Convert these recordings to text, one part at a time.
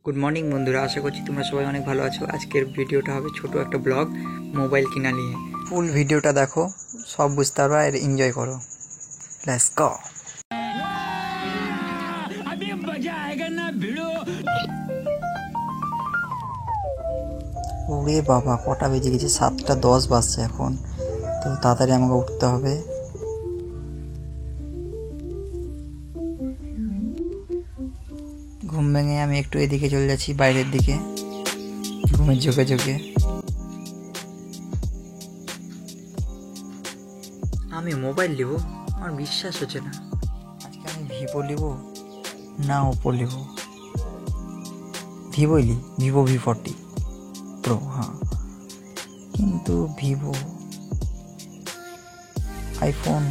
Good morning বন্ধুরা, আশা করছি তোমরা সবাই অনেক ভালো আছো। আজকের ভিডিওটা হবে ছোট একটা ব্লগ মোবাইল কিনা নিয়ে। ফুল ভিডিওটা দেখো, সব বুঝতে পারবে আর এনজয় করো। Let's go. अभी मजा आएगा ना भिड़ो। ওরে বাবা, কটা বেজে গেছে? 7:10 বাজছে এখন। তো তাড়াতাড়ি আমাকে উঠতে হবে। ঘুম ভেঙে আমি একটু এদিকে চলে যাচ্ছি, বাইরের দিকে, ঘুমের ঝোঁকে ঝোঁকে। আমি মোবাইল নিব, আমার বিশ্বাস হচ্ছে না। আজকে আমি ভিভো নিব না ওপো নিব? ভিভোই নি, ভিভো V40 প্রো। হ্যাঁ, কিন্তু ভিভো আইফোন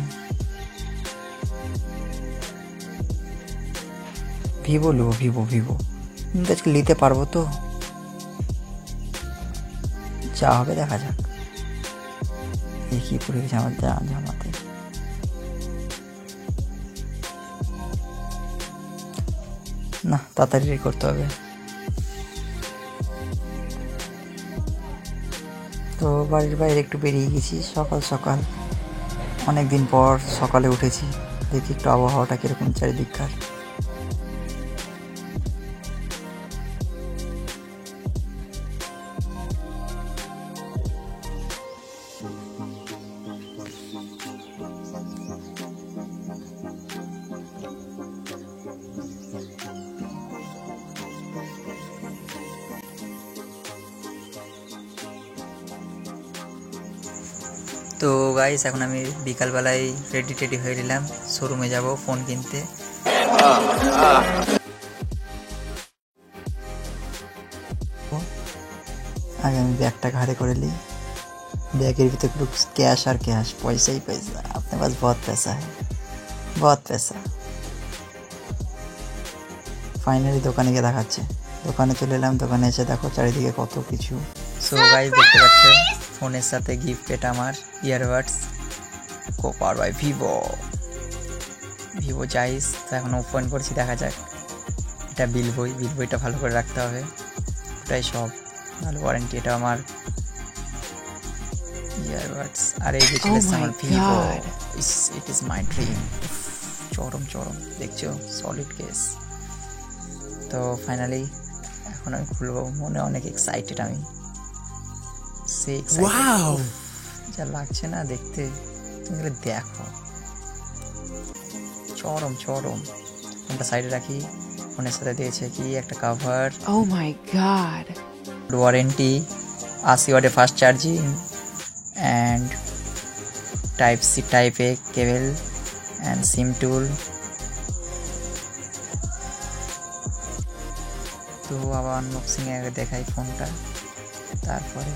ভিভো নেবো, ভিভো কিন্তু আজকে নিতে পারবো তো? যা হবে দেখা যাক। দেখি পড়ে গেছে আমার জামাতে। না, তাড়াতাড়ি করতে হবে। তো বাড়ির বাইরে একটু বেরিয়ে গেছি সকাল সকাল, অনেকদিন পর সকালে উঠেছি। দেখি একটু আবহাওয়াটা কিরকম চারিদিককার। তো গাইস, এখন আমি বিকালবেলায় রেডি হয়ে নিলাম, শোরুমে যাব ফোন কিনতে। আগে আমি ব্যাগটা ঘাড়ে করে নিই। ব্যাগের ভিতরে পুরো ক্যাশ আর ক্যাশ, পয়সাই পয়সা। আপনার পাস বহুত पैसा है, बहुत पैसा। ফাইনালি দোকানে গিয়ে দেখাচ্ছে। দোকানে চলে এলাম। দোকানে এসে দেখো চারিদিকে কত কিছু। সো গাইস, দেখতে পাচ্ছ ফোনের সাথে গিফট, এটা আমার ইয়ারবাডস কোপার বাই ভিভো চাইস। তো এখন ওপেন করছি, দেখা যাক। এটা বিল বইটা ভালো করে রাখতে হবে। ওটাই সব, ভালো ওয়ারেন্টি। এটা আমার ইয়ারবাডস। আর এই যে চলে আমার Vivo, it is my dream. চরম দেখছো, সলিড কেস। তো ফাইনালি এখন আমি খুলবো। মনে অনেক এক্সাইটেড আমি, সে এক্সাইটেড। যা লাগছে না দেখতে, তুমি দেখো, চরম। ফোনটা সাইডে রাখি। ফোনের সাথে দিয়েছে কি একটা cover. Oh my god. Warranty, 80 ওয়াটের fast charging and type C type A cable and SIM tool. তো আবার আনবক্সিং এ আগে দেখাই ফোনটা, তারপরে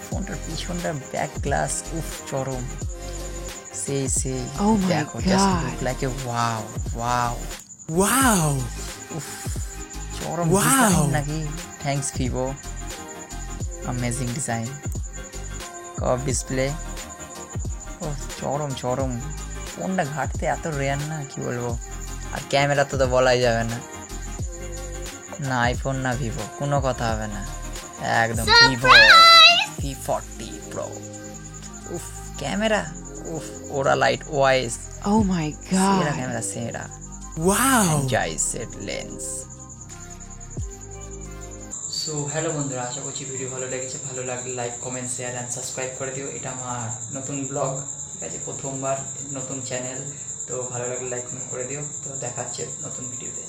ফোনটার পিছনটা ব্যাক গ্লাস, চরম। সেই Oh my দেখো, just look god. Like a wow. চরম ডিজাইন নাকি? Thanks Vivo, amazing design. Curve display, চরম। ফোনটা ঘাটতে এত রেয়ার না, কি বলবো। আর ক্যামেরা তো বলাই যাবে না। না আইফোন না ভিভো, কোনো কথা হবে না, একদম ভিভো V40 প্রো। ক্যামেরা, ওরা light wise. Oh my god. Camera সেরা। জাইসেট লেন্স। সো হ্যালো বন্ধুরা, আশা করছি ভিডিও ভালো লেগেছে। ভালো লাগলে like, comment, share and subscribe করে দিও। এটা আমার নতুন ব্লগ, ঠিক আছে, প্রথমবার নতুন চ্যানেল। তো ভালো লাগলে লাইক, কমেন্ট করে দিও। তো দেখা হচ্ছে নতুন ভিডিওতে।